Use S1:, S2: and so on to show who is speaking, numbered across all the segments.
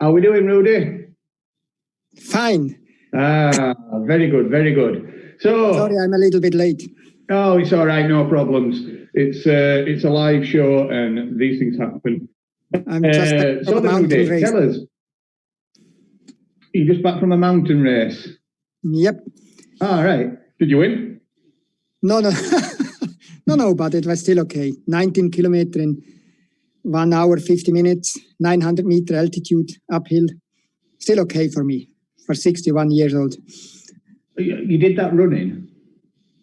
S1: How are we doing, Ruedi?
S2: Fine.
S1: Very good, very good. So
S2: sorry, I'm a little bit late.
S1: Oh, it's all right, no problems. It's a live show, and these things happen.
S2: I'm just back from a mountain race.
S1: Tell us, you just back from a mountain race?
S2: Yep.
S1: All right. Did you win?
S2: No. No, but it was still okay. 19 kilometers in 1 hour, 50 minutes, 900 meter altitude, uphill. Still okay for me, for 61 years old.
S1: You did that running?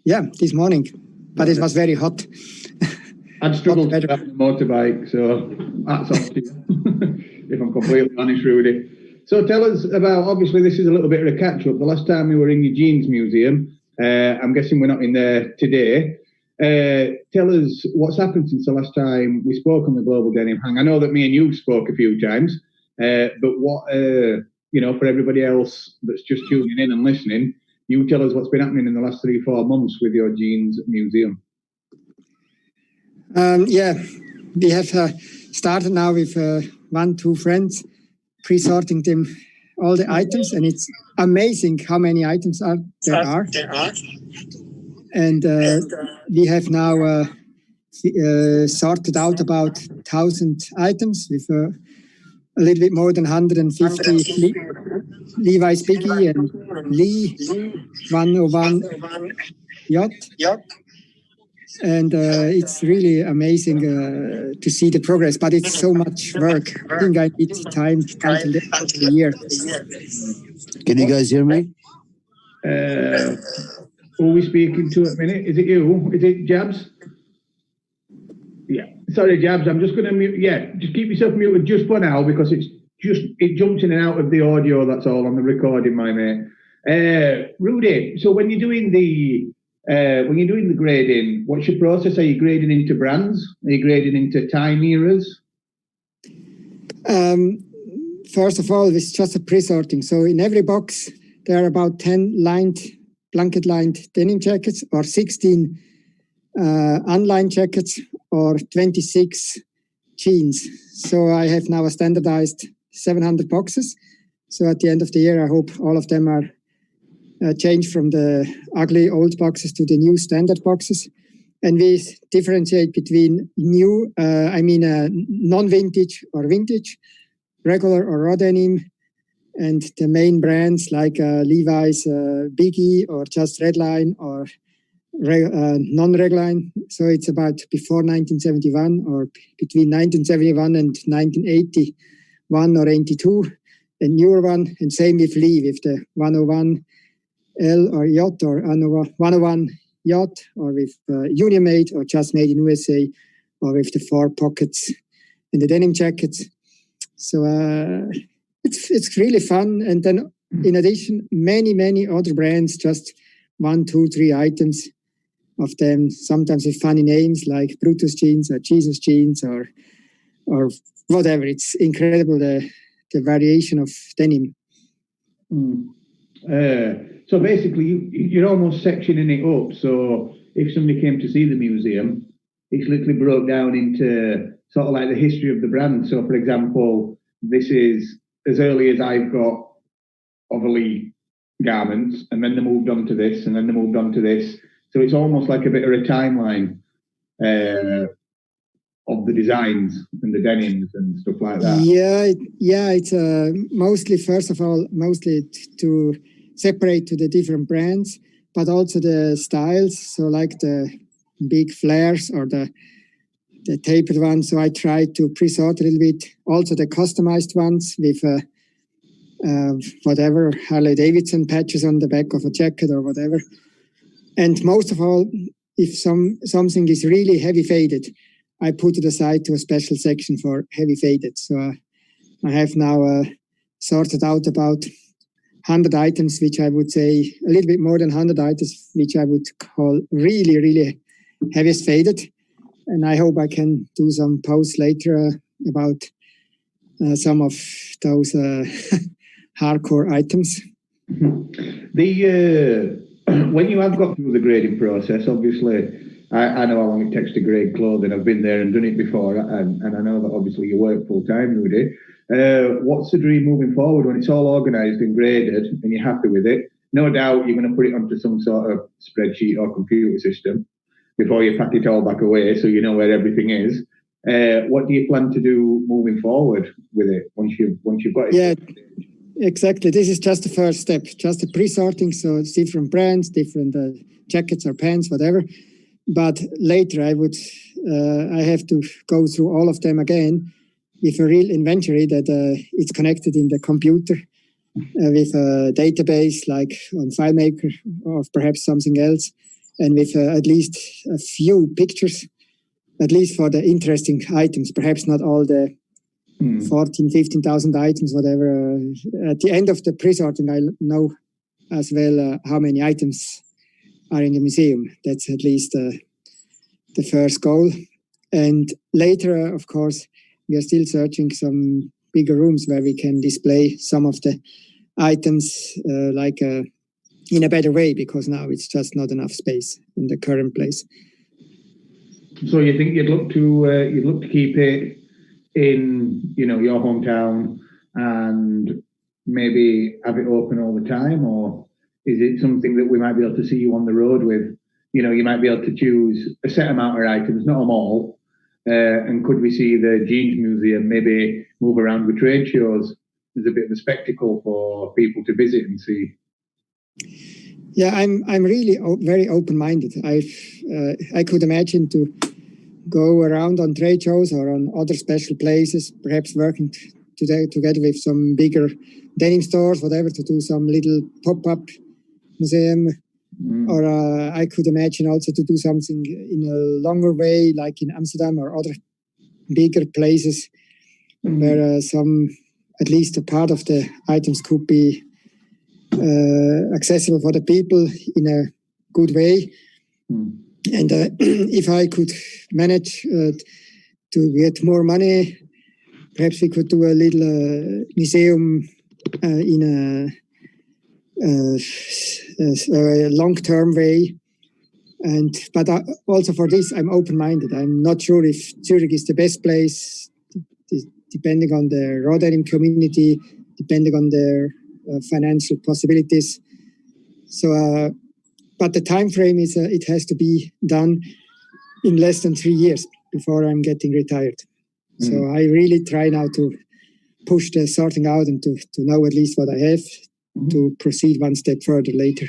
S2: Yeah, this morning, but it was very hot.
S1: I'd struggle to drive a motorbike, so that's up to you, if I'm completely honest, Ruedi. So tell us about, obviously this is a little bit of a catch-up. The last time we were in your jeans museum, I'm guessing we're not in there today. Tell us what's happened since the last time we spoke on the Global Denim Hang. I know that me and you spoke a few times, but what, for everybody else that's just tuning in and listening, you tell us what's been happening in the last 3-4 months with your jeans museum.
S2: We have started now with 1-2 friends, pre-sorting them all the items, and it's amazing how many items there are. And we have now sorted out about 1,000 items with a little bit more than 150 Levi's Biggie and Lee 101 yacht. And it's really amazing to see the progress, but it's so much work. I think I need time until the end of the year.
S3: Can you guys hear me?
S1: Who are we speaking to at the minute? Is it you? Is it Jabs? Yeah. Sorry, Jabs. I'm just going to mute. Yeah, just keep yourself muted just for now because it jumps in and out of the audio. That's all on the recording, my mate. Ruedi, so when you're doing the grading, what's your process? Are you grading into brands? Are you grading into time eras?
S2: First of all, it's just a pre-sorting. So in every box, there are about 10 blanket-lined denim jackets, or 16 unlined jackets, or 26 jeans. So I have now a standardized 700 boxes. So at the end of the year, I hope all of them are changed from the ugly old boxes to the new standard boxes. And we differentiate between new, non-vintage or vintage, regular or raw denim, and the main brands like Levi's Biggie or just Redline or non-Redline. So it's about before 1971 or between 1971 and 1981 or 82, a newer one. And same with Lee, with the 101 L or yacht or 101 yacht, or with union made or just made in USA, or with the 4 pockets in the denim jackets. So it's really fun. And then in addition, many other brands, just 1, 2, 3 items of them, sometimes with funny names like Brutus jeans or Jesus jeans or whatever. It's incredible, the variation of denim.
S1: So basically, you're almost sectioning it up. So if somebody came to see the museum, it's literally broke down into sort of like the history of the brand. So, for example, this is as early as I've got of a Lee garments, and then they moved on to this, and then they moved on to this. So it's almost like a bit of a timeline of the designs and the denims and stuff like that.
S2: Yeah, it's mostly to separate to the different brands, but also the styles. So like the big flares or the tapered ones. So I try to pre-sort a little bit. Also the customized ones with whatever Harley Davidson patches on the back of a jacket or whatever. And most of all, if something is really heavy faded, I put it aside to a special section for heavy faded. So I have now sorted out about 100 items, which I would say a little bit more than 100 items, which I would call really heaviest faded. And I hope I can do some posts later about some of those hardcore items.
S1: When you have got through the grading process, obviously, I know how long it takes to grade clothing. I've been there and done it before, and I know that obviously you work full time, Ruedi. What's the dream moving forward when it's all organised and graded and you're happy with it? No doubt you're going to put it onto some sort of spreadsheet or computer system before you pack it all back away, so you know where everything is. What do you plan to do moving forward with it once you've got it?
S2: Yeah, exactly. This is just the first step, just the pre-sorting. So it's different brands, different jackets or pants, whatever. But later I have to go through all of them again with a real inventory that it's connected in the computer with a database like on FileMaker or perhaps something else, and with at least a few pictures, at least for the interesting items, perhaps not all the 14, 15,000 items, whatever. At the end of the pre-sorting, I know as well how many items are in the museum. That's at least the first goal. And later, of course, we are still searching some bigger rooms where we can display some of the items in a better way, because now it's just not enough space in the current place.
S1: So you think you'd look to keep it in, your hometown and maybe have it open all the time, or is it something that we might be able to see you on the road with? You might be able to choose a set amount of items, not them all. And could we see the Jeans Museum maybe move around with trade shows as a bit of a spectacle for people to visit and see?
S2: Yeah, I'm really very open-minded. I could imagine to go around on trade shows or on other special places, perhaps working together with some bigger denim stores, whatever, to do some little pop-up museum. Or I could imagine also to do something in a longer way, like in Amsterdam or other bigger places, where at least a part of the items could be accessible for the people in a good way. And if I could manage to get more money, perhaps we could do a little museum in a long-term way. But also for this, I'm open-minded. I'm not sure if Zurich is the best place, depending on the raw denim community, depending on their financial possibilities. So, but the time frame is it has to be done in less than 3 years before I'm getting retired. So I really try now to push the sorting out and to know at least what I have to proceed one step further later.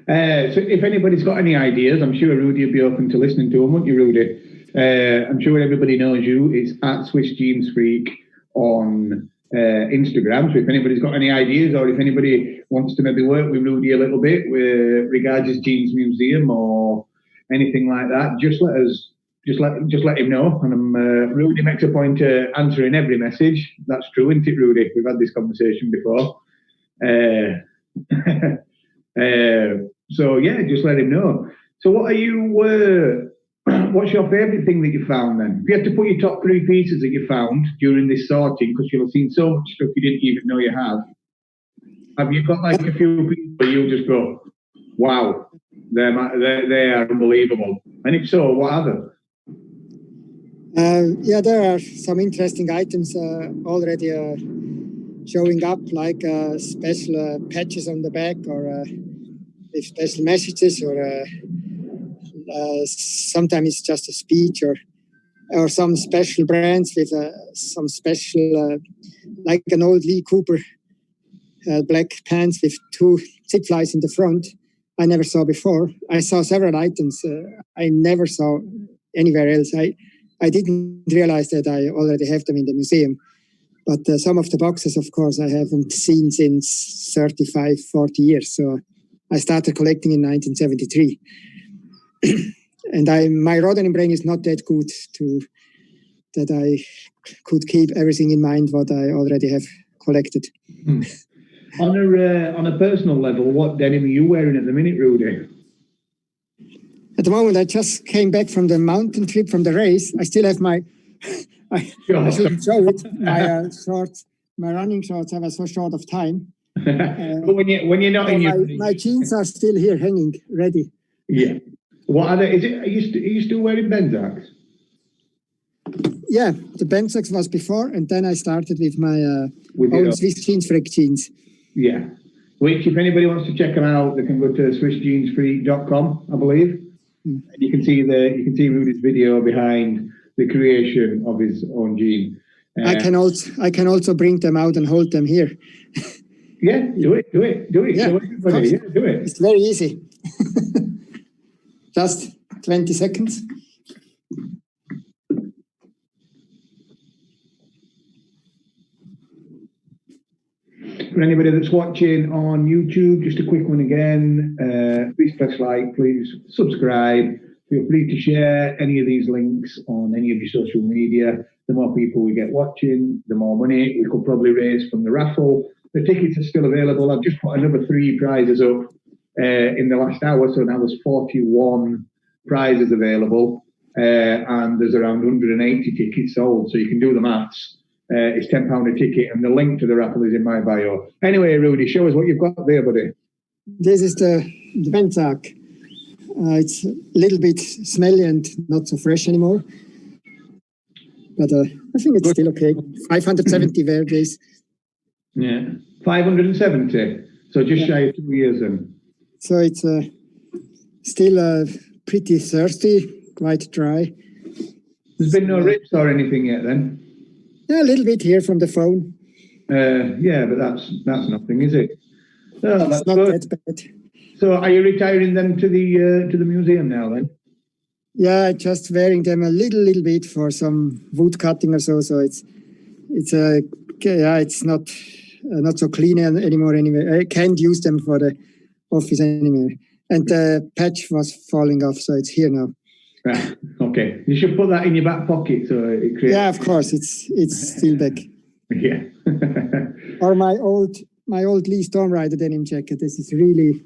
S1: So if anybody's got any ideas, I'm sure Ruedi will be open to listening to them, won't you, Ruedi? I'm sure everybody knows you. It's at Swiss Jeansfreak on Instagram. So if anybody's got any ideas, or if anybody wants to maybe work with Ruedi a little bit with regards to Jeans Museum or anything like that, just let him know. And Ruedi makes a point of answering every message. That's true, isn't it, Ruedi? We've had this conversation before. So yeah, just let him know. So what are you? What's your favourite thing that you found then? If you had to put your top 3 pieces that you found during this sorting, because you'll have seen so much stuff you didn't even know you have you got like a few people where you'll just go, wow, they are unbelievable? And if so, what are them?
S2: Yeah, there are some interesting items already showing up, like special patches on the back, or with special messages, or sometimes it's just a speech, or some special brands with some special, like an old Lee Cooper black pants with 2 zip flies in the front. I never saw before. I saw several items I never saw anywhere else. I didn't realize that I already have them in the museum. But some of the boxes, of course, I haven't seen since 35, 40 years. So I started collecting in 1973. And my raw denim brain is not that good that I could keep everything in mind what I already have collected.
S1: On a personal level, what denim are you wearing at the minute, Ruedi?
S2: At the moment, I just came back from the mountain trip, from the race. I still have my... I shouldn't show it. My shorts, my running shorts. I was so short of time.
S1: But when you're not in your...
S2: My jeans are still here, hanging, ready.
S1: Yeah. What are they? Are you still wearing Benzaks?
S2: Yeah, the Bensox was before, and then I started with my
S1: With
S2: own Swiss Jeansfreak jeans.
S1: Yeah. Which, if anybody wants to check them out, they can go to swissjeansfreak.com, I believe. And you can see Ruedi's video behind the creation of his own jean.
S2: I can also bring them out and hold them here.
S1: Yeah, do it.
S2: Yeah,
S1: Show everybody. Yeah, do it.
S2: It's very easy. Just 20 seconds.
S1: For anybody that's watching on YouTube, just a quick one again. Please press like, please subscribe. Feel free to share any of these links on any of your social media. The more people we get watching, the more money we could probably raise from the raffle. The tickets are still available. I've just put another 3 prizes up in the last hour, so now there's 41 prizes available, and there's around 180 tickets sold, so you can do the maths. It's £10 a ticket, and the link to the raffle is in my bio. Anyway, Ruedi, show us what you've got there, buddy.
S2: This is the Bensock. It's a little bit smelly and not so fresh anymore, but I think it's still okay. 570 wear days.
S1: Yeah, 570. So just shy of 2 years then.
S2: So it's still pretty thirsty, quite dry.
S1: There's been no rips or anything yet then?
S2: Yeah, a little bit here from the phone.
S1: Yeah, but that's nothing, is it? No, that's
S2: it's not
S1: good.
S2: that bad.
S1: So are you retiring them to the museum now then?
S2: Yeah, just wearing them a little bit for some wood cutting or so. So it's not so clean anymore anyway. I can't use them for the office anymore. And the patch was falling off, so it's here now.
S1: Right. Okay. You should put that in your back pocket so it creates.
S2: Yeah, of course. It's still back.
S1: Yeah.
S2: Or my old Lee Stormrider denim jacket. This is really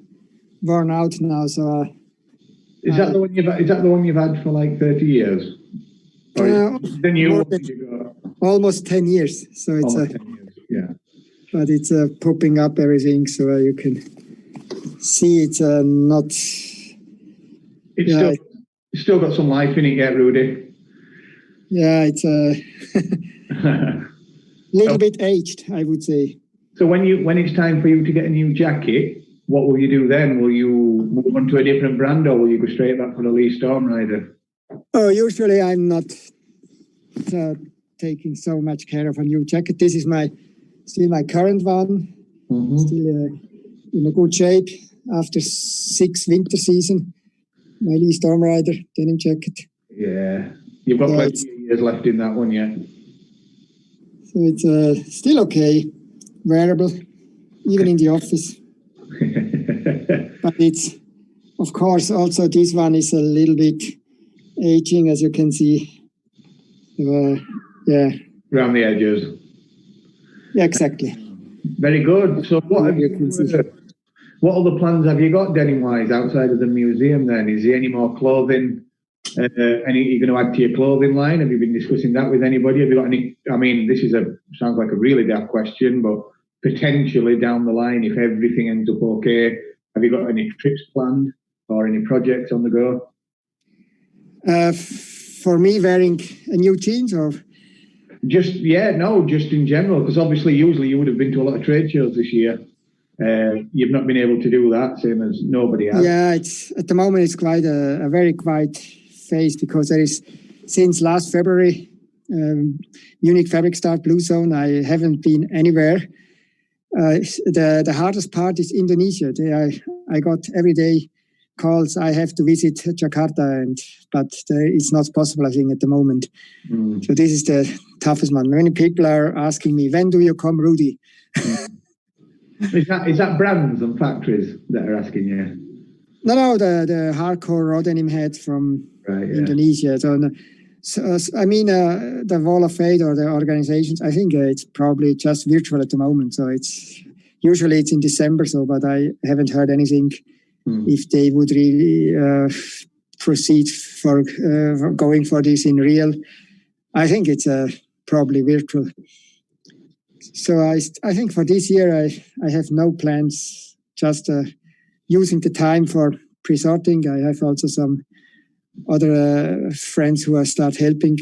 S2: worn out now. So
S1: is that the one you've had for like 30 years? Or the new one you got?
S2: Almost 10 years. So it's
S1: 10 years. Yeah.
S2: But it's popping up everything, so you can see it's not.
S1: It's still got some life in it yet, Ruedi.
S2: Yeah, it's a little bit aged, I would say.
S1: So when it's time for you to get a new jacket, what will you do then? Will you move on to a different brand, or will you go straight back for the Lee Stormrider?
S2: Oh, usually I'm not taking so much care of a new jacket. This is still my current one. Mm-hmm. Still in a good shape after 6 winter season. My Lee Stormrider denim jacket. Yeah,
S1: you've got plenty of years left in that one, yeah.
S2: So it's still okay, wearable, even in the office. But it's, of course, also this one is a little bit aging, as you can see. Yeah.
S1: Around the edges.
S2: Yeah, exactly.
S1: Very good. So what other plans have you got denim-wise outside of the museum then? Is there any more clothing? Are you going to add to your clothing line? Have you been discussing that with anybody? Have you got any? I mean, this sounds like a really daft question, but potentially down the line, if everything ends up okay, have you got any trips planned or any projects on the go?
S2: For me, wearing a new jeans or?
S1: Just in general, because obviously usually you would have been to a lot of trade shows this year. You've not been able to do that, same as nobody has.
S2: Yeah, at the moment it's quite a very quiet phase, because there is, since last February, Munich Fabric Start Blue Zone, I haven't been anywhere. The hardest part is Indonesia. I got every day calls. I have to visit Jakarta, but it's not possible, I think, at the moment. So this is the toughest one. Many people are asking me, when do you come, Ruedi?
S1: Is that brands and factories that are asking you?
S2: No, the hardcore raw denim head from Indonesia. So I mean, the Wall of Fate or the organizations, I think it's probably just virtual at the moment. So usually it's in December. So, but I haven't heard anything if they would really proceed for going for this in real. I think it's probably virtual. So I think for this year I have no plans. Just using the time for pre-sorting. I have also some other friends who are start helping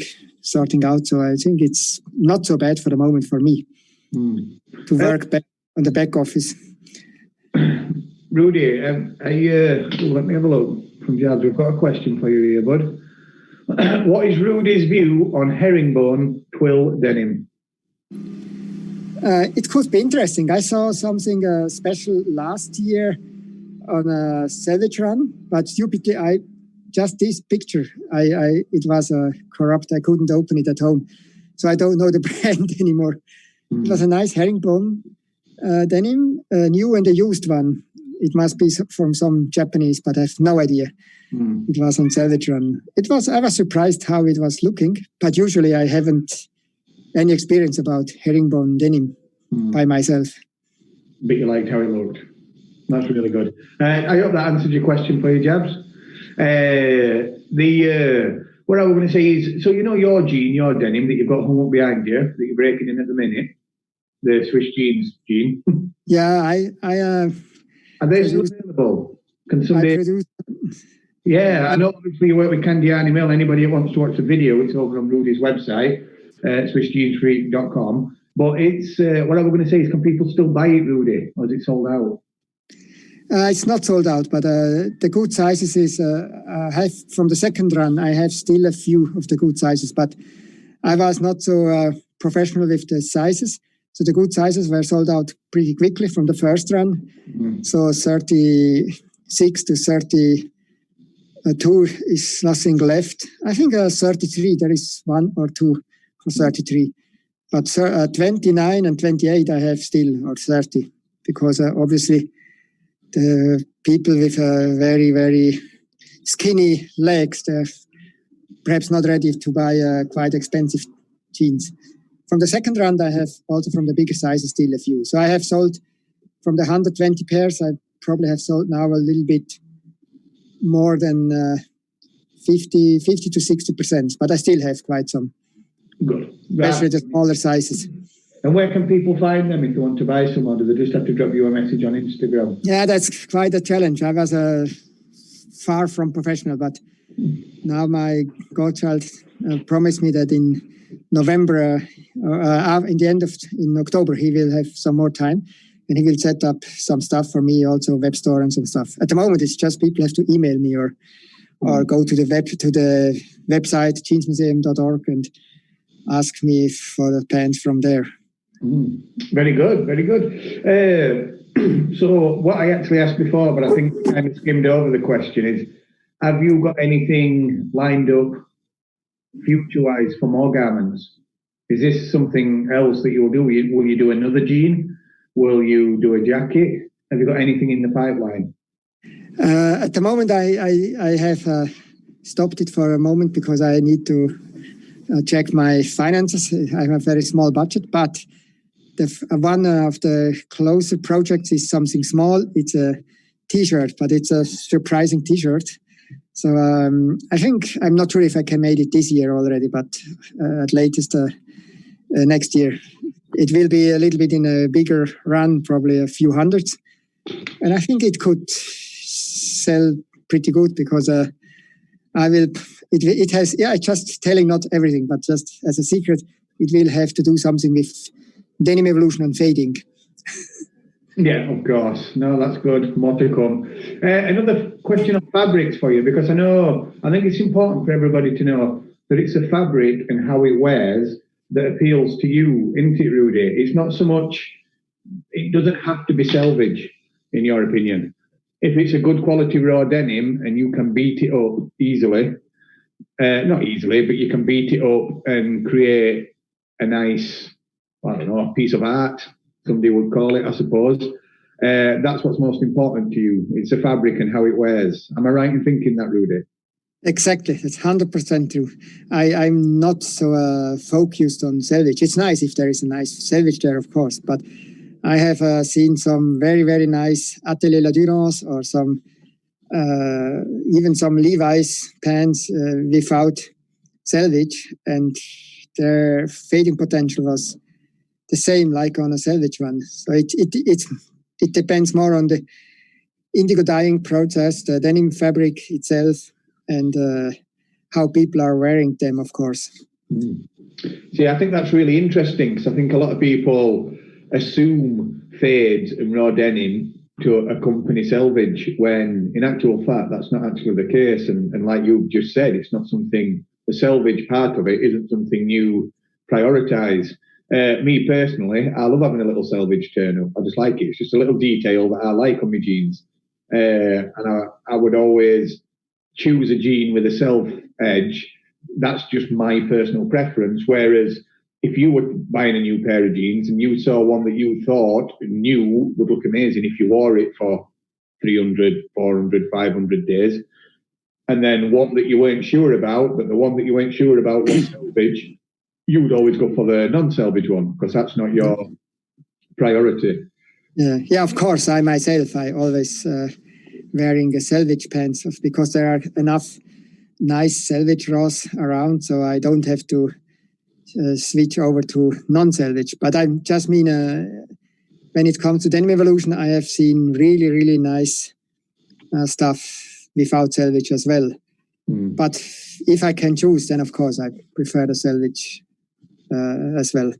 S2: sorting out. So I think it's not so bad for the moment for me to work back on the back office.
S1: Ruedi, let me have a look from Jazz. We've got a question for you here, bud. What is Ruedi's view on herringbone twill denim?
S2: It could be interesting. I saw something special last year on a Savage run, but stupidly, this picture, it was corrupt. I couldn't open it at home, so I don't know the brand anymore. It was a nice herringbone denim, new and a used one. It must be from some Japanese, but I have no idea. It was on Savage run. I was surprised how it was looking, but usually I haven't any experience about herringbone denim by myself.
S1: But you liked how it looked. That's really good. I hope that answered your question for you, Jabs. What I was going to say is, so you know your denim that you've got hung up behind you, that you're breaking in at the minute, the Swiss jeans jean.
S2: Yeah,
S1: are they still available? Can somebody? Yeah, I know obviously you work with Candiani Mill. Anybody who wants to watch the video, it's over on Ruedi's website, SwissJeansfreak.com. But it's what I was going to say is, can people still buy it, Ruedi, or is it sold out?
S2: It's not sold out, but the good sizes is I have from the second run. I have still a few of the good sizes, but I was not so professional with the sizes. So the good sizes were sold out pretty quickly from the first run. So 36 to 32 is nothing left. I think 33, there is one or two for 33. But 29 and 28 I have still, or 30, because obviously the people with very, very skinny legs, they're perhaps not ready to buy quite expensive jeans. From the second round, I have also from the bigger sizes still a few. So I have sold from the 120 pairs, I probably have sold now a little bit more than 50 to 60%, but I still have quite some.
S1: Good.
S2: Especially the smaller sizes.
S1: And where can people find them if they want to buy some, or do they just have to drop you a message on Instagram?
S2: Yeah, that's quite a challenge. I was far from professional, but now my godchild promised me that in November, in October, he will have some more time and he will set up some stuff for me, also web store and some stuff. At the moment, it's just people have to email me or go to the website jeansmuseum.org and ask me for the pants from there.
S1: Very good, very good. So what I actually asked before, but I think I kind of skimmed over the question is, have you got anything lined up future-wise for more garments? Is this something else that you'll do? Will you do another jean? Will you do a jacket? Have you got anything in the pipeline?
S2: At the moment, I have stopped it for a moment because I need to check my finances. I have a very small budget, but one of the closer projects is something small. It's a T-shirt, but it's a surprising T-shirt. So I think, I'm not sure if I can make it this year already, but at latest next year. It will be a little bit in a bigger run, probably a few hundreds. And I think it could sell pretty good because it has, just telling not everything, but just as a secret, it will have to do something with denim evolution and fading.
S1: Yeah, of course. No, that's good. More to come. Another question on fabrics for you, because I think it's important for everybody to know that it's a fabric and how it wears that appeals to you, isn't it, Ruedi? It's not so much, it doesn't have to be selvage, in your opinion. If it's a good quality raw denim and you can beat it up easily, not easily, but you can beat it up and create a nice, I don't know, piece of art, somebody would call it, I suppose. That's what's most important to you. It's the fabric and how it wears. Am I right in thinking that, Ruedi?
S2: Exactly. That's 100% true. I'm not so focused on selvage. It's nice if there is a nice selvage there, of course, but I have seen some very, very nice Atelier La Durance or some even some Levi's pants without selvage, and their fading potential was the same like on a selvage one. So it depends more on the indigo dyeing process, the denim fabric itself, and how people are wearing them, of course.
S1: See, I think that's really interesting because I think a lot of people assume fades and raw denim to accompany selvage when in actual fact that's not actually the case. And like you've just said, it's not something, the selvage part of it isn't something you prioritise. Me personally, I love having a little selvage turn up. I just like it. It's just a little detail that I like on my jeans. And I would always choose a jean with a self edge. That's just my personal preference. Whereas if you were buying a new pair of jeans and you saw one that you thought new would look amazing if you wore it for 300, 400, 500 days, and then one that you weren't sure about, but the one that you weren't sure about was selvage, you would always go for the non-selvage one because that's not your priority.
S2: Yeah, of course. I myself, I always wearing a selvage pants because there are enough nice selvage raws around, so I don't have to switch over to non-selvage. But I just mean when it comes to Denim Evolution, I have seen really, really nice stuff without selvage as well. But if I can choose, then of course I prefer the selvage as well.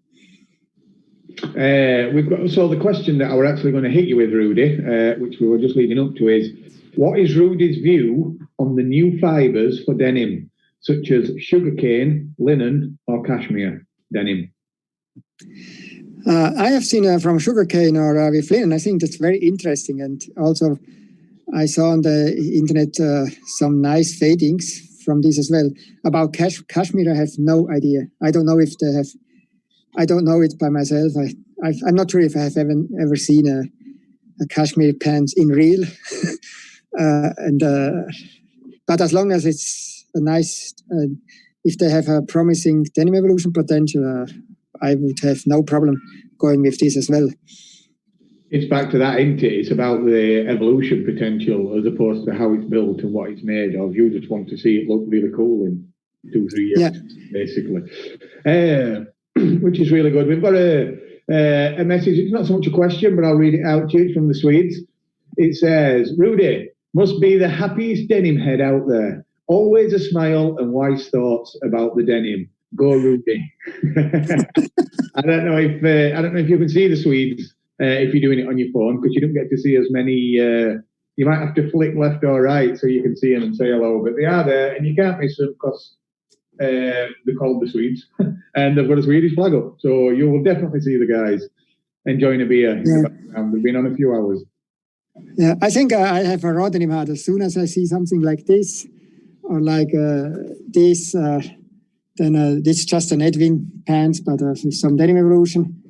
S1: We've got so the question that I were actually going to hit you with, Ruedi, which we were just leading up to, is what is Ruedi's view on the new fibres for denim, such as sugarcane, linen, or cashmere denim?
S2: I have seen from sugarcane or with linen. I think that's very interesting, and also I saw on the internet some nice fadings from this as well. About cashmere, I have no idea. I don't know if they have. I don't know it by myself. I'm not sure if I have ever seen a cashmere pants in real. But as long as it's a nice, if they have a promising Denim Evolution potential, I would have no problem going with this as well.
S1: It's back to that, isn't it? It's about the evolution potential as opposed to how it's built and what it's made of. You just want to see it look really cool in 2-3 years, basically. Which is really good. We've got a message. It's not so much a question, but I'll read it out to you. It's from the Swedes. It says, Ruedi must be the happiest denim head out there. Always a smile and wise thoughts about the denim. Go, Ruedi. I don't know if you can see the Swedes if you're doing it on your phone, because you don't get to see as many. You might have to flick left or right so you can see them and say hello. But they are there, and you can't miss them because they're called the Swedes, and they've got a Swedish flag up. So you will definitely see the guys enjoying a beer in the background. They've been on a few hours.
S2: Yeah, I think I have a rod in my heart. As soon as I see something like this, or like this, then this is just an Edwin pants, but with some Denim Evolution.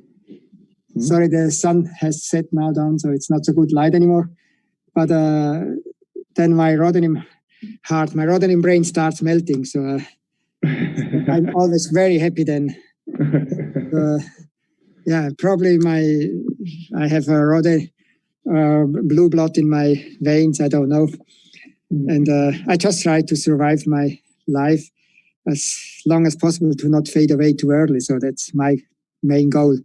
S2: Sorry, the sun has set now down, so it's not so good light anymore. But then my Rodenim heart, my Rodenim brain starts melting. So I'm always very happy then. Yeah, probably I have a Rode blue blood in my veins. I don't know. And I just try to survive my life as long as possible to not fade away too early. So that's my main goal.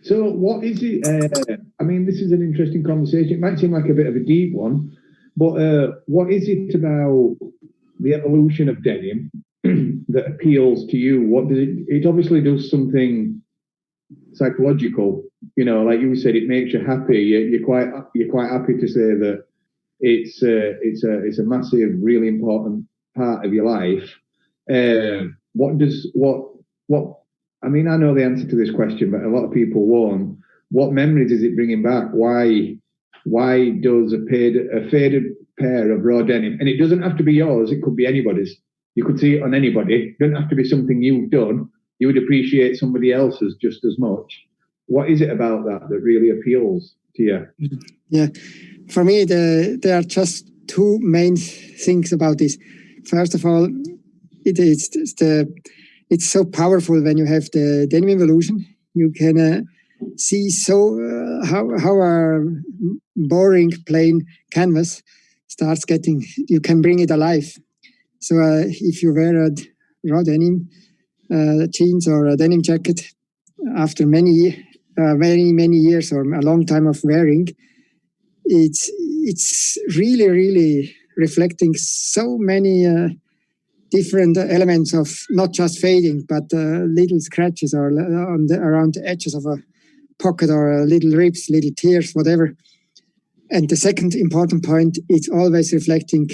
S1: So what is it? I mean, this is an interesting conversation. It might seem like a bit of a deep one, but what is it about the evolution of denim that appeals to you? What does it obviously does something psychological, you know, like you said, it makes you happy. You're quite happy to say that it's a massive, really important part of your life. What I mean, I know the answer to this question, but a lot of people won't. What memories is it bringing back? Why does a faded pair of raw denim, and it doesn't have to be yours, it could be anybody's. You could see it on anybody. It doesn't have to be something you've done. You would appreciate somebody else's just as much. What is it about that really appeals to you?
S2: Yeah, for me, there are just two main things about this. First of all, it's so powerful when you have the Denim Evolution. You can see how a boring plain canvas starts getting. You can bring it alive. So if you wear a raw denim jeans or a denim jacket after many years or a long time of wearing, it's really reflecting so many different elements of not just fading, but little scratches or around the edges of a pocket or little rips, little tears, whatever. And the second important point, it's always reflecting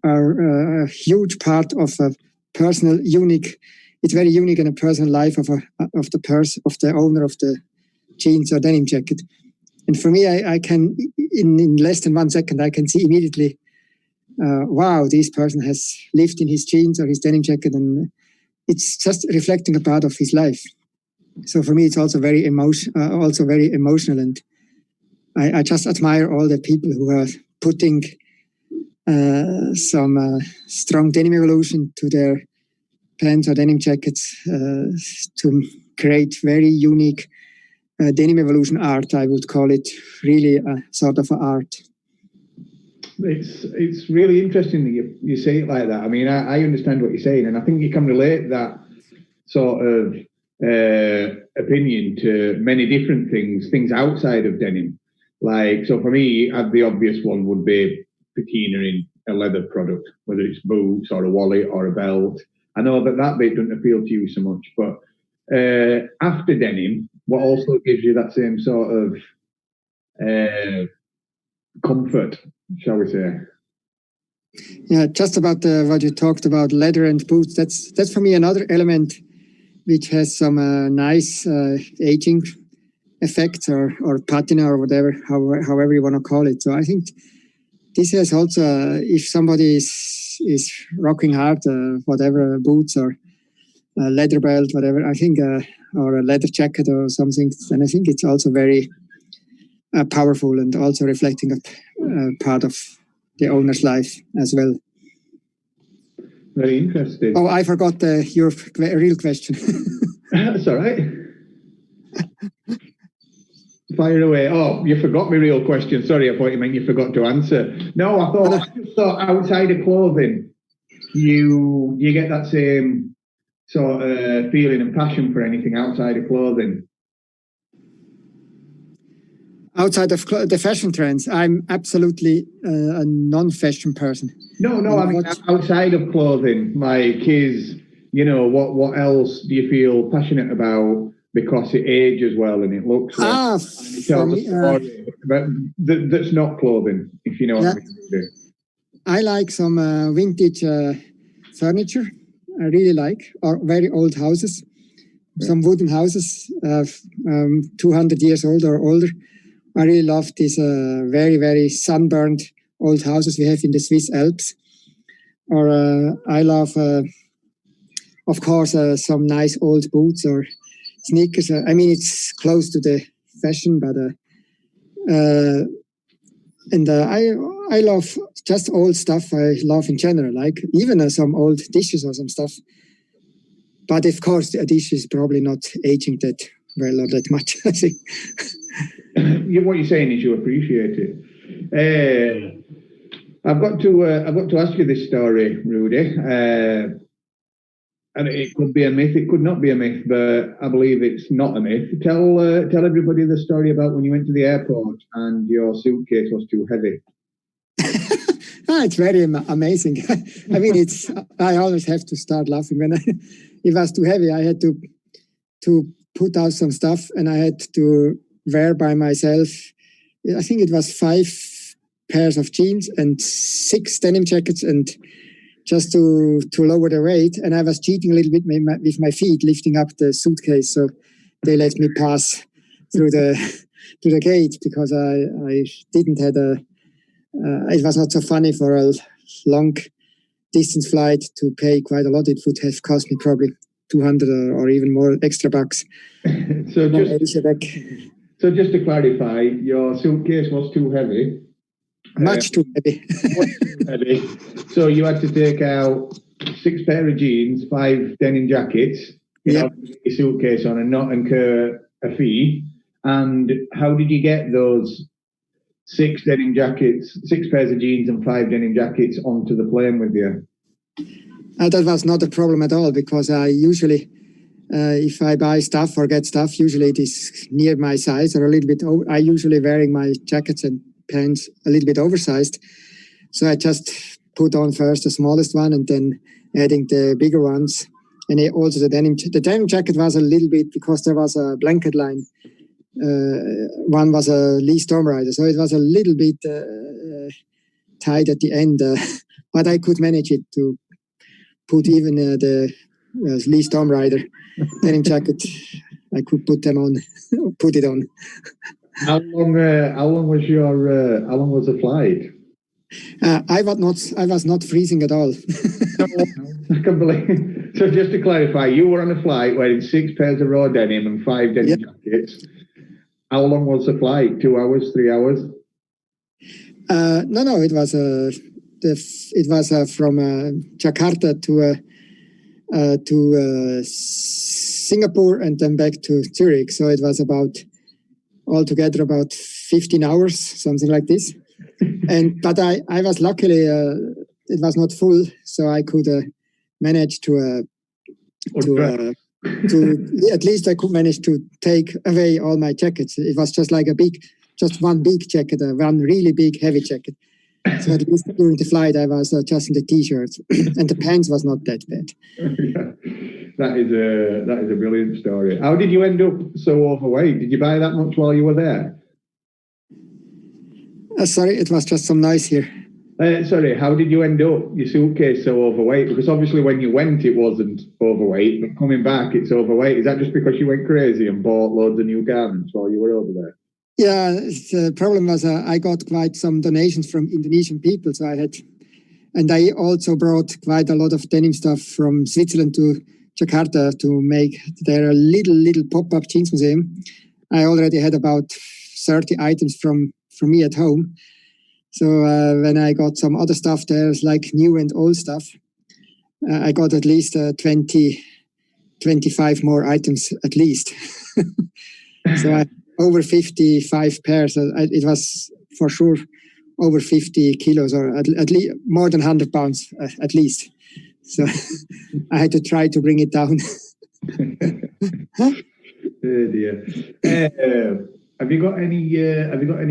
S2: a huge part of a personal, unique. It's very unique in a personal life of the owner of the jeans or denim jacket. And for me, I can in less than 1 second, I can see immediately. Wow, this person has lived in his jeans or his denim jacket, and it's just reflecting a part of his life. So for me, it's also very emotional, and I just admire all the people who are putting some strong denim evolution to their pants or denim jackets to create very unique denim evolution art. I would call it really a sort of art.
S1: It's really interesting that you say it like that. I mean, I understand what you're saying, and I think you can relate that sort of opinion to many different things outside of denim. Like, so for me, the obvious one would be patina in a leather product, whether it's boots or a wallet or a belt. I know that bit doesn't appeal to you so much, but after denim, what also gives you that same sort of comfort, shall we say?
S2: Yeah, just about what you talked about, leather and boots. That's for me another element which has some nice aging effects or patina or whatever, however you want to call it. So I think this has also, if somebody is rocking hard, whatever, boots or a leather belt, whatever, I think, or a leather jacket or something, then I think it's also very powerful and also reflecting a part of the owner's life as well.
S1: Very interesting.
S2: Oh, I forgot your real question.
S1: That's all right. Fire away. Oh, you forgot my real question. Sorry, I thought you meant you forgot to answer. No, I just thought outside of clothing, you get that same sort of feeling and passion for anything outside of clothing.
S2: Outside of the fashion trends, I'm absolutely a non-fashion person.
S1: No, I mean outside of clothing, like what else do you feel passionate about because it ages well and it looks well? And it tells a story that's not clothing, if you know what I mean.
S2: I like some vintage furniture. I really like, or very old houses, some wooden houses, 200 years old or older. I really love these very, very sunburned old houses we have in the Swiss Alps. Or I love, of course, some nice old boots or sneakers. I mean, it's close to the fashion, but I love just old stuff. I love in general, like even some old dishes or some stuff. But of course, a dish is probably not aging that well or that much, I think.
S1: What you're saying is you appreciate it. I've got to ask you this story, Ruedi, and it could be a myth. It could not be a myth, but I believe it's not a myth. Tell everybody the story about when you went to the airport and your suitcase was too heavy.
S2: It's very amazing. I mean, I always have to start laughing when it was too heavy. I had to put out some stuff, and I had to wear by myself. I think it was 5 pairs of jeans and 6 denim jackets, and just to lower the weight. And I was cheating a little bit with my feet, lifting up the suitcase, so they let me pass through the gate because I didn't have it was not so funny for a long distance flight to pay quite a lot. It would have cost me probably 200 or even more extra bucks.
S1: So just to clarify, your suitcase was too heavy.
S2: Much too heavy.
S1: So you had to take out 6 pair of jeans, 5 denim jackets, your suitcase on and not incur a fee. And how did you get those 6 denim jackets, 6 pairs of jeans and 5 denim jackets onto the plane with you?
S2: That was not a problem at all, because I usually, if I buy stuff or get stuff, usually it is near my size or a little bit over. I usually wearing my jackets and pants a little bit oversized. So I just put on first the smallest one, and then adding the bigger ones. And also the denim jacket was a little bit, because there was a blanket line. One was a Lee Storm Rider, so it was a little bit tight at the end, but I could manage it to put even the Lee Storm Rider denim jacket. I could put it on.
S1: How long was the flight?
S2: I was not freezing at all.
S1: I can't believe. So just to clarify, you were on a flight wearing 6 pairs of raw denim and 5 denim jackets. How long was the flight? 2 hours, 3 hours?
S2: No. It was from Jakarta to Singapore and then back to Zurich. So it was altogether about 15 hours, something like this. But I was luckily it was not full, so I could manage to at least I could manage to take away all my jackets. It was just like just one big jacket, one really big heavy jacket. So at least during the flight I was just in the t-shirts, and the pants was not that bad.
S1: That is a brilliant story. How did you end up so overweight? Did you buy that much while you were there?
S2: Sorry, it was just some noise here.
S1: Sorry, how did you end up your suitcase so overweight? Because obviously when you went it wasn't overweight, but coming back it's overweight. Is that just because you went crazy and bought loads of new garments while you were over there?
S2: Yeah, the problem was I got quite some donations from Indonesian people, so I also brought quite a lot of denim stuff from Switzerland to Jakarta to make their little pop-up jeans museum. I already had about 30 items from me at home. So when I got some other stuff there, like new and old stuff, I got at least 25 more items at least. So over 55 pairs. It was for sure over 50 kilos, or at least more than 100 pounds at least. So I had to try to bring it down.
S1: Oh dear. Have you got any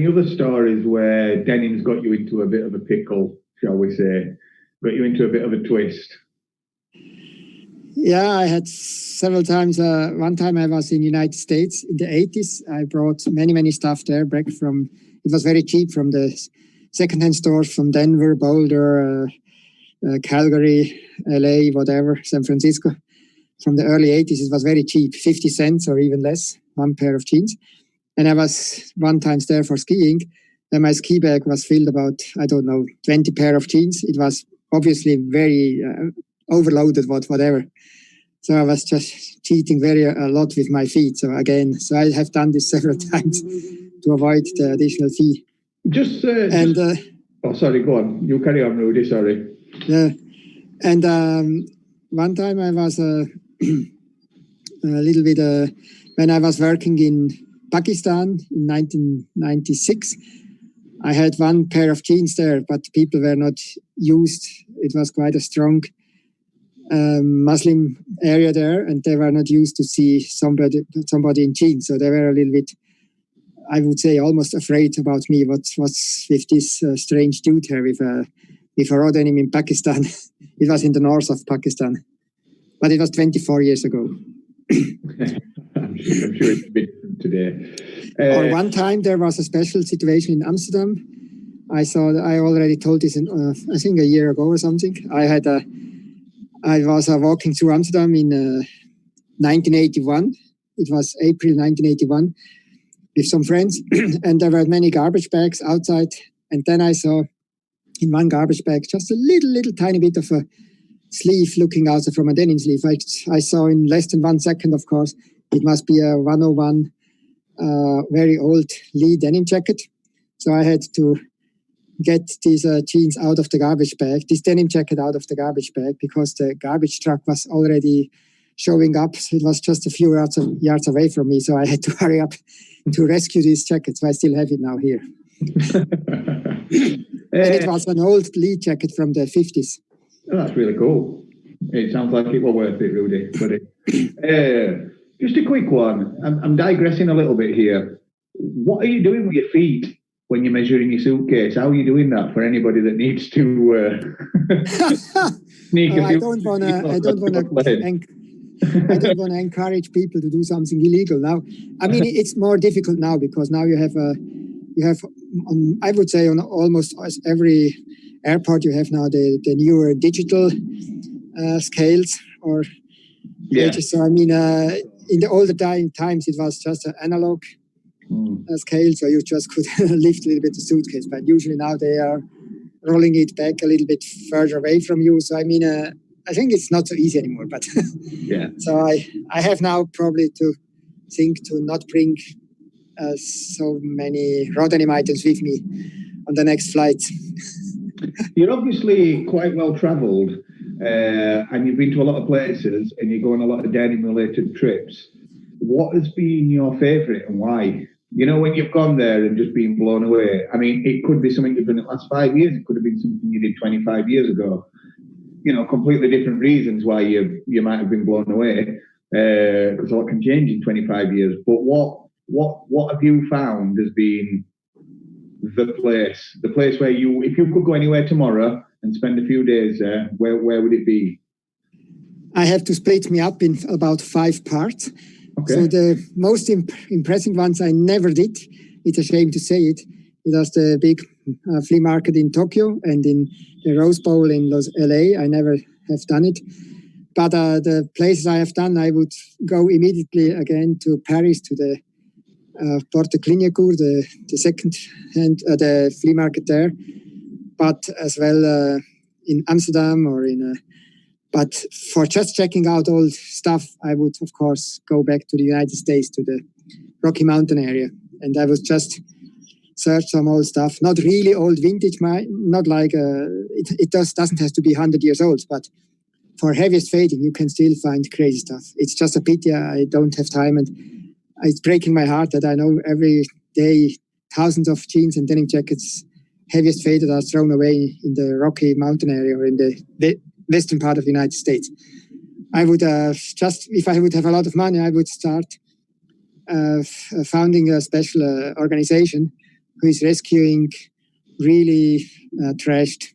S1: other stories where denim's got you into a bit of a pickle, shall we say? Got you into a bit of a twist?
S2: Yeah, I had several times. One time I was in the United States in the 80s. I brought many stuff there back from, it was very cheap, from the secondhand stores from Denver, Boulder, Calgary, LA, whatever, San Francisco. From the early 80s, it was very cheap, 50 cents or even less, one pair of jeans. And I was one time there for skiing, and my ski bag was filled about, 20 pair of jeans. It was obviously very overloaded, whatever. So I was just cheating a lot with my feet. So I have done this several times to avoid the additional fee.
S1: Oh, sorry, go on. You carry on, Ruedi, sorry.
S2: Yeah. And one time I was a little bit, when I was working in Pakistan in 1996, I had one pair of jeans there, but people were not used. It was quite a strong Muslim area there, and they were not used to see somebody in jeans. So they were a little bit, I would say, almost afraid about me. What's with this strange dude here with a raw denim in Pakistan? It was in the north of Pakistan, but it was 24 years ago.
S1: I'm sure it's a bit different today.
S2: Or one time there was a special situation in Amsterdam. I already told this in, I think a year ago or something. I was walking through Amsterdam in 1981. It was April 1981 with some friends, and there were many garbage bags outside. And then I saw in one garbage bag just a little tiny bit of a sleeve looking out from a denim sleeve. I saw in less than 1 second, of course, it must be a 101 very old Lee denim jacket. So I had to get these jeans out of the garbage bag, this denim jacket out of the garbage bag, because the garbage truck was already showing up. It was just a few yards away from me, so I had to hurry up to rescue this jacket. So I still have it now here. And it was an old Lee jacket from the 50s.
S1: Oh, that's really cool. It sounds like it was worth it, Ruedi. Just a quick one. I'm digressing a little bit here. What are you doing with your feet when you're measuring your suitcase? How are you doing that for anybody that needs to sneak a few?
S2: I don't want to encourage people to do something illegal now. I mean, it's more difficult now because now you have I would say on almost every airport you have now the newer digital scales or gauges. So I mean, in the older times it was just an analog scale, so you just could lift a little bit the suitcase. But usually now they are rolling it back a little bit further away from you. So I mean, I think it's not so easy anymore. But so I have now probably to think to not bring so many raw denim items with me on the next flight.
S1: You're obviously quite well travelled, and you've been to a lot of places, and you go on a lot of denim-related trips. What has been your favourite and why? You know, when you've gone there and just been blown away. I mean, it could be something you've done in the last 5 years. It could have been something you did 25 years ago. You know, completely different reasons why you might have been blown away, because a lot can change in 25 years. But what have you found has been the place where if you could go anywhere tomorrow and spend a few days there, where would it be?
S2: I have to split me up in about 5 parts. Okay. So the most impressive ones I never did. It's a shame to say it. It was the big flea market in Tokyo and in the Rose Bowl in LA. I never have done it. But the places I have done, I would go immediately again to Paris to the Porte Clignancourt, the second hand, the flea market there, but as well in Amsterdam or but for just checking out old stuff, I would of course go back to the United States, to the Rocky Mountain area, and I would just search some old stuff, not really old vintage, not like it doesn't have to be 100 years old, but for heaviest fading, you can still find crazy stuff. It's just a pity I don't have time, and it's breaking my heart that I know every day thousands of jeans and denim jackets, heaviest faded, are thrown away in the Rocky Mountain area or in the western part of the United States. I would if I would have a lot of money, I would start founding a special organization who is rescuing really trashed,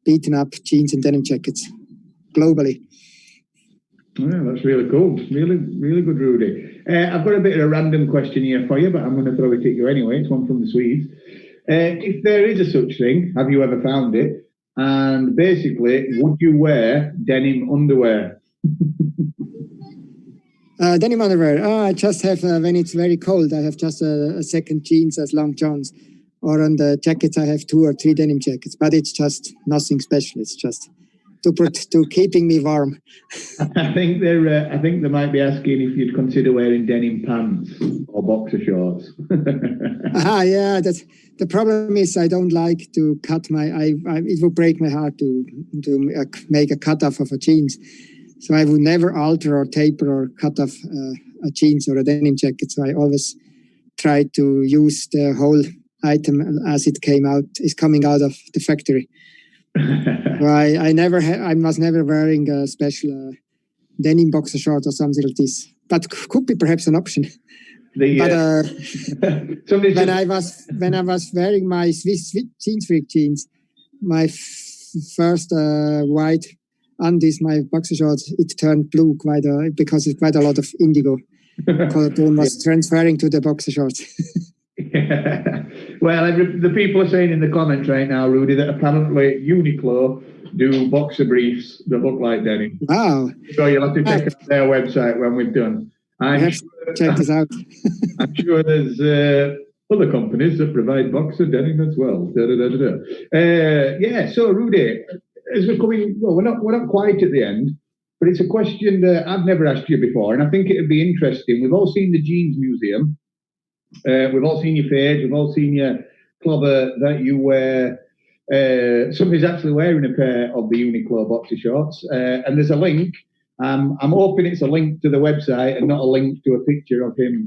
S2: beaten up jeans and denim jackets globally.
S1: Yeah, that's really cool. Really, really good, Ruedi. I've got a bit of a random question here for you, but I'm going to throw it at you anyway. It's one from the Swedes. If there is a such thing, have you ever found it? And basically, would you wear denim underwear?
S2: Denim underwear. I just have, when it's very cold, I have just a second jeans as long johns. Or on the jackets, I have 2 or 3 denim jackets. But it's just nothing special. It's just to keeping me warm.
S1: I think they might be asking if you'd consider wearing denim pants or boxer shorts.
S2: Yeah, that's the problem. Is I don't like to cut it would break my heart to make a cut off of a jeans. So I would never alter or taper or cut off a jeans or a denim jacket. So I always try to use the whole item as it is coming out of the factory. I was never wearing a special denim boxer short or something like this, but could be perhaps an option. When I was wearing my Swiss Jeansfreak jeans, my first white undies, my boxer shorts, it turned blue because it's quite a lot of indigo. Color tone was transferring to the boxer shorts.
S1: Well, the people are saying in the comments right now, Ruedi, that apparently Uniqlo do boxer briefs that look like denim.
S2: Wow.
S1: So you'll have to check out their website when we've done.
S2: Check this out.
S1: I'm sure there's other companies that provide boxer denim as well. So Ruedi, as we're coming, well, we're not quite at the end, but it's a question that I've never asked you before, and I think it would be interesting. We've all seen the Jeans Museum. We've all seen your page. We've all seen your clobber that you wear. Somebody's actually wearing a pair of the Uniqlo boxer shorts, and there's a link. I'm hoping it's a link to the website and not a link to a picture of him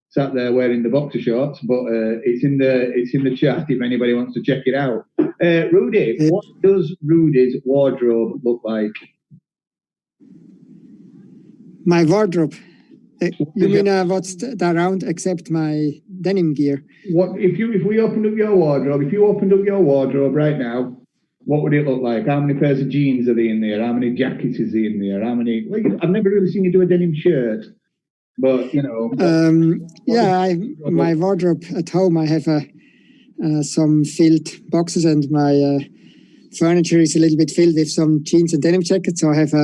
S1: sat there wearing the boxer shorts. But it's in the chat if anybody wants to check it out. Ruedi, what does Ruedi's wardrobe look like?
S2: My wardrobe. You mean what's around except my denim gear?
S1: What if we opened up your wardrobe? If you opened up your wardrobe right now, what would it look like? How many pairs of jeans are there in there? How many jackets is there in there? How many? Well, I've never really seen you do a denim shirt, but you know.
S2: My wardrobe at home, I have some filled boxes, and my furniture is a little bit filled with some jeans and denim jackets. So I have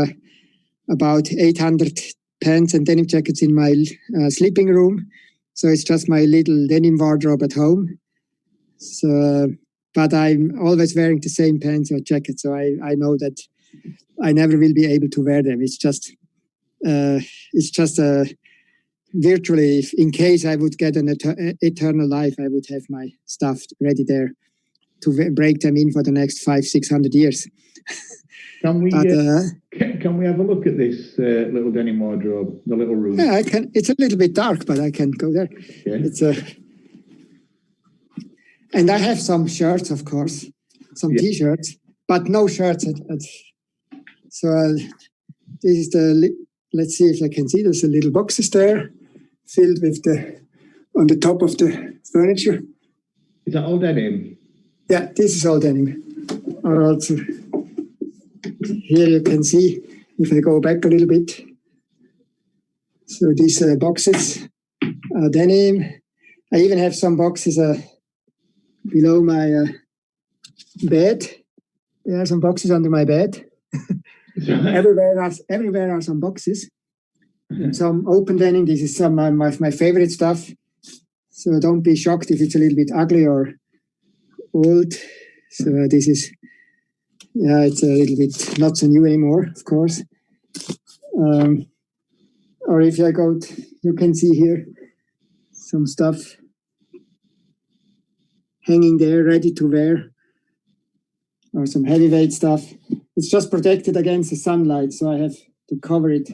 S2: about 800 pants and denim jackets in my sleeping room. So it's just my little denim wardrobe at home. So, but I'm always wearing the same pants or jackets. So I know that I never will be able to wear them. It's just virtually, in case I would get an eternal life, I would have my stuff ready there to break them in for the next 500-600 years.
S1: Can we have a look at this little denim wardrobe, the little room?
S2: Yeah, I can. It's a little bit dark, but I can go there.
S1: Yeah.
S2: It's and I have some shirts, of course, some T-shirts, but no shirts. So this is let's see if I can see. There's a little boxes there, filled with on the top of the furniture.
S1: Is that all denim?
S2: Yeah, this is all denim. Or also, here you can see, if I go back a little bit. So these boxes are denim. I even have some boxes below my bed. There are some boxes under my bed. Everywhere are some boxes. Some open denim. This is some of my favorite stuff. So don't be shocked if it's a little bit ugly or old. So this is, it's a little bit not so new anymore, of course. Or if I go, you can see here some stuff hanging there, ready to wear, or some heavyweight stuff. It's just protected against the sunlight, so I have to cover it.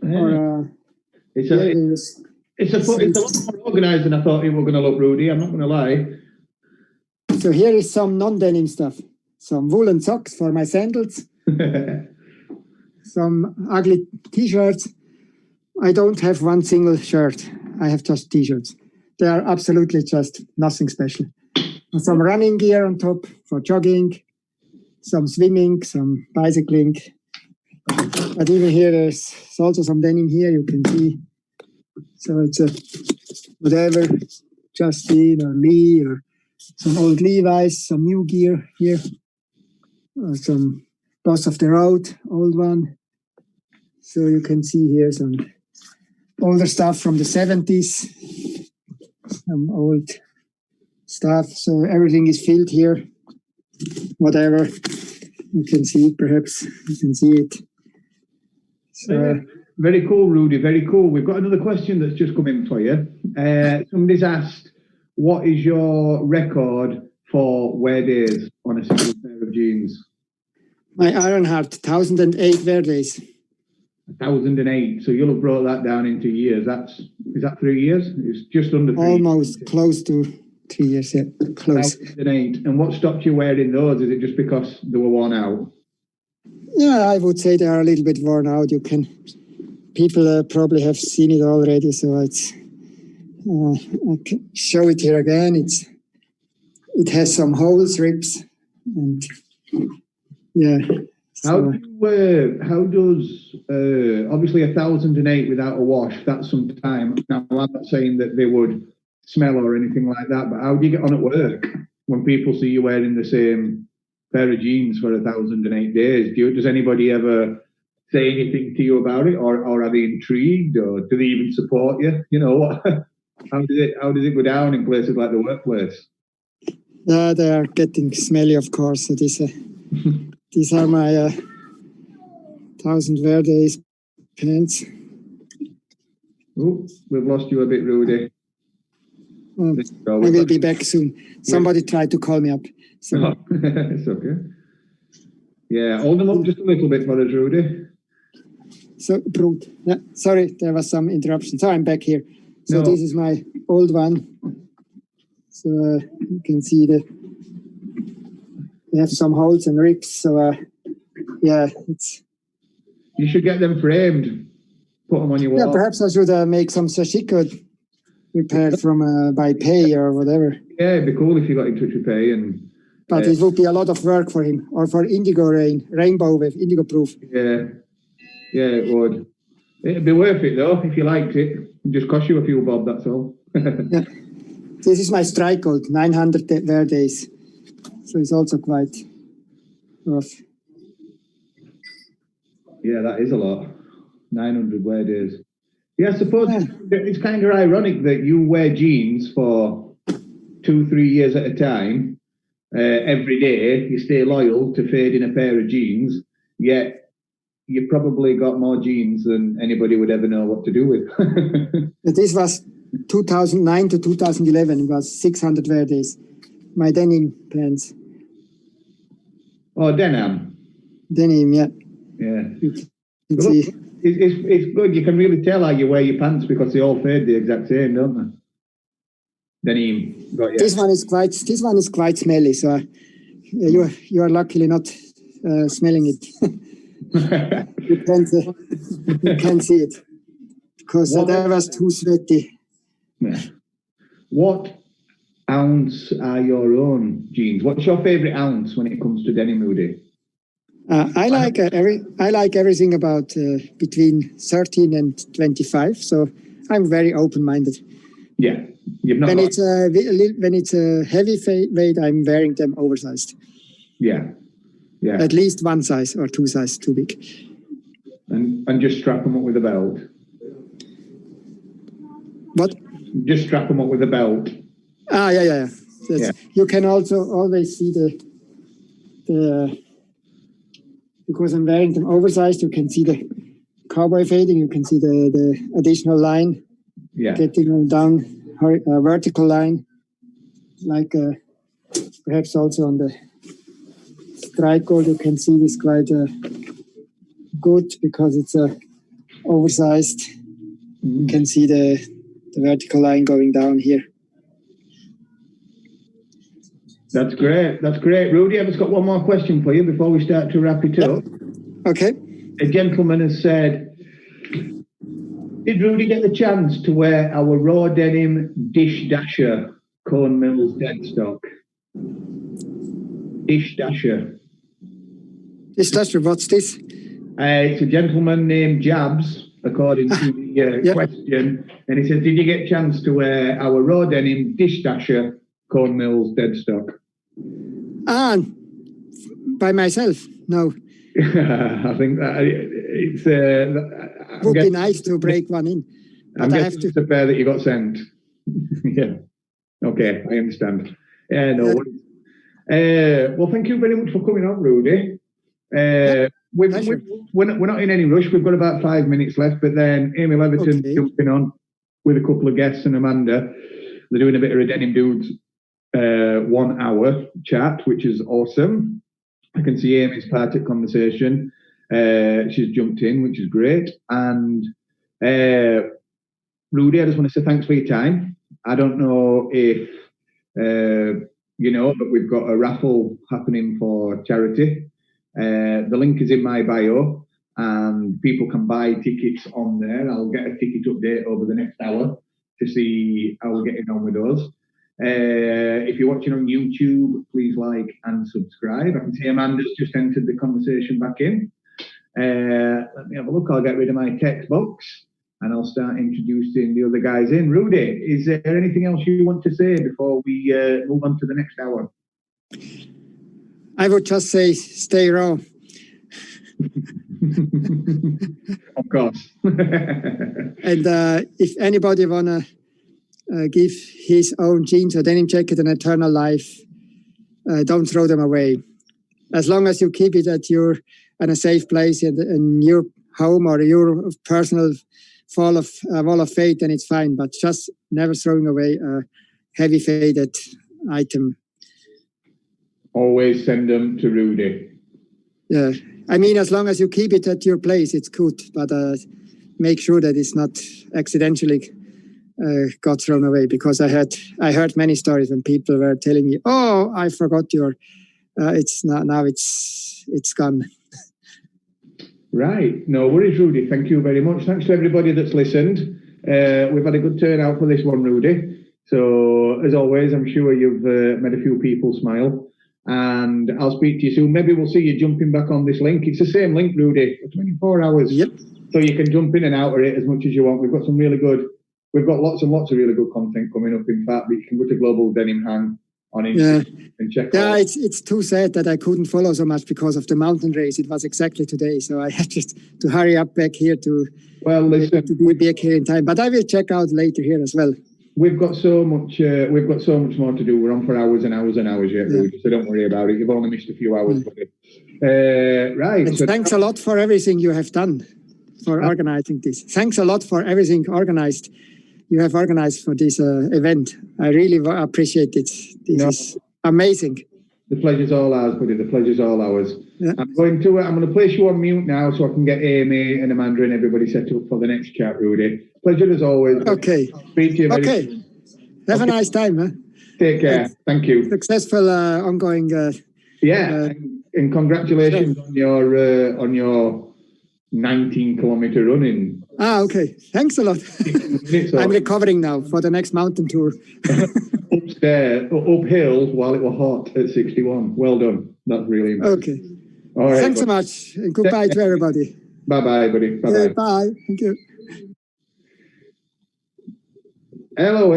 S2: Or,
S1: it's a lot more organised than I thought you were going to look, Ruedi. I'm not going to lie.
S2: So here is some non-denim stuff. Some woolen socks for my sandals. Some ugly T-shirts. I don't have one single shirt. I have just T-shirts. They are absolutely just nothing special. And some running gear on top for jogging. Some swimming, some bicycling. But even here, there's also some denim here, you can see. So it's whatever, Justin or Lee, or some old Levi's, some new gear here. Some Boss of the Road, old one. So you can see here some older stuff from the 70s. Some old stuff. So everything is filled here. Whatever. You can see, perhaps you can see it. So,
S1: very cool, Ruedi, very cool. We've got another question that's just come in for you. Somebody's asked, what is your record for wear days on a single pair of jeans?
S2: My Ironheart, 1008 wear days.
S1: 1008. So you'll have brought that down into years. Is that 3 years? It's just under 3
S2: Almost years. Close to 3 years, yeah. Close.
S1: 1008. And what stopped you wearing those? Is it just because they were worn out?
S2: Yeah, I would say they are a little bit worn out. People probably have seen it already, so it's. I can show it here again. It has some holes, rips, and yeah. So.
S1: How does obviously 1008 without a wash? That's some time. Now I'm not saying that they would smell or anything like that, but how do you get on at work when people see you wearing the same pair of jeans for 1008 days? Does anybody ever say anything to you about it, or are they intrigued, or do they even support you? You know what? How does it go down in places like the workplace?
S2: They are getting smelly, of course. So these are my 1000 wear days pants.
S1: Oh, we've lost you a bit, Ruedi.
S2: I will be back soon. Somebody tried to call me up. So.
S1: It's okay. Yeah, hold them up just a little bit for us, Ruedi.
S2: So, Brute. Yeah, sorry, there was some interruption. So I'm back here. So This is my old one. So you can see they have some holes and rips. So yeah, it's.
S1: You should get them framed. Put them on your
S2: Yeah,
S1: wall.
S2: perhaps I should make some sashiko prepared from by Pay or whatever.
S1: Yeah, it'd be cool if you got in touch with Pay and.
S2: But it would be a lot of work for him, or for Indigo Rainbow with Indigo Proof.
S1: Yeah, it would. It'd be worth it though if you liked it. It'd just cost you a few bob, that's all.
S2: Yeah. This is my strike gold, 900 wear days. So it's also quite rough.
S1: Yeah, that is a lot. 900 wear days. Yeah, I suppose it's kind of ironic that you wear jeans for 2-3 years at a time. Every day you stay loyal to fading a pair of jeans, yet you probably got more jeans than anybody would ever know what to do with.
S2: This was 2009 to 2011. It was 600 wear days. My denim pants.
S1: Oh, Denim.
S2: Denim, yeah.
S1: Yeah.
S2: You see.
S1: It's good. You can really tell how you wear your pants because they all fade the exact same, don't they? Denim. Got you.
S2: This one is quite smelly, so you are luckily not smelling it. you can't see it because that was too sweaty.
S1: Yeah. What ounce are your own jeans? What's your favorite ounce when it comes to denim, Ruedi?
S2: I like everything about between 13 and 25. So I'm very open-minded.
S1: Yeah.
S2: When it's a heavy weight, I'm wearing them oversized.
S1: Yeah.
S2: At least one size or two sizes too big.
S1: And just strap them up with a belt.
S2: What?
S1: Just strap them up with a belt.
S2: Yeah. You can also always see the because I'm wearing them oversized. You can see the cowboy fading. You can see the additional line.
S1: Yeah.
S2: Getting down a vertical line, like perhaps also on the strike gold. You can see this quite good because it's oversized. You can see the vertical line going down here.
S1: That's great. Ruedi, I've just got one more question for you before we start to wrap it up.
S2: Okay.
S1: A gentleman has said, did Ruedi get the chance to wear our raw denim Dish Dasher Cone Mills dead stock? Dish Dasher.
S2: Dish Dasher, what's this?
S1: It's a gentleman named Jabs, according to the question. And he said, did you get a chance to wear our raw denim Dish Dasher Cone Mills dead stock?
S2: By myself? No.
S1: I think that it's
S2: would be nice to break one in.
S1: But I have to. It's a pair that you got sent. Yeah. Okay, I understand. No worries. Well, thank you very much for coming on, Ruedi. We're not in any rush. We've got about 5 minutes left, but then Amy Leverton jumping on with a couple of guests and Amanda. They're doing a bit of a Denim Dudes 1 hour chat, which is awesome. I can see Amy's part of the conversation. She's jumped in, which is great. And Ruedi, I just want to say thanks for your time. I don't know if you know, but we've got a raffle happening for charity. The link is in my bio, and people can buy tickets on there. I'll get a ticket update over the next hour to see how we're getting on with those. If you're watching on YouTube, please like and subscribe. I can see Amanda's just entered the conversation back in. Let me have a look. I'll get rid of my text box and I'll start introducing the other guys in. Ruedi, is there anything else you want to say before we move on to the next hour?
S2: I would just say stay raw.
S1: Of course.
S2: And if anybody wanna give his own jeans or denim jacket an eternal life, don't throw them away. As long as you keep it at in a safe place in your home or your personal wall of fade, then it's fine. But just never throwing away a heavy faded item.
S1: Always send them to Ruedi.
S2: Yeah, I mean, as long as you keep it at your place, it's good. But make sure that it's not accidentally got thrown away, because I heard many stories when people were telling me, "Oh, I forgot your." It's not now. It's gone.
S1: Right. No worries, Ruedi. Thank you very much. Thanks to everybody that's listened. We've had a good turnout for this one, Ruedi. So, as always, I'm sure you've made a few people smile. And I'll speak to you soon. Maybe we'll see you jumping back on this link. It's the same link, Ruedi, for 24 hours.
S2: Yep.
S1: So you can jump in and out of it as much as you want. We've got lots and lots of really good content coming up, in fact. But you can go to Global Denim Hang on Instagram and check out.
S2: It's too sad that I couldn't follow so much because of the mountain race. It was exactly today. So I had just to hurry up back here to be back here in time. But I will check out later here as well.
S1: We've got so much more to do. We're on for hours and hours and hours yet, Ruedi, so don't worry about it. You've only missed a few hours. Right.
S2: And thanks a lot for everything you have done for organizing this. Thanks a lot for everything you have organized for this event. I really appreciate it. This is amazing.
S1: The pleasure's all ours, buddy. The pleasure's all ours. Yeah. I'm going to place you on mute now so I can get Amy and Amanda and everybody set up for the next chat, Ruedi. Pleasure as always.
S2: Okay.
S1: I'll speak to you very soon.
S2: Have a nice time. Huh?
S1: Take care. Thank you.
S2: Successful ongoing.
S1: And congratulations on your 19-kilometer running.
S2: Okay. Thanks a lot. I'm recovering now for the next mountain tour.
S1: Uphill while it was hot at 61. Well done. That's really impressive.
S2: Okay.
S1: All right.
S2: Thanks so much. And goodbye to everybody.
S1: Bye-bye, buddy. Bye-bye.
S2: Bye. Thank you.
S1: Hello.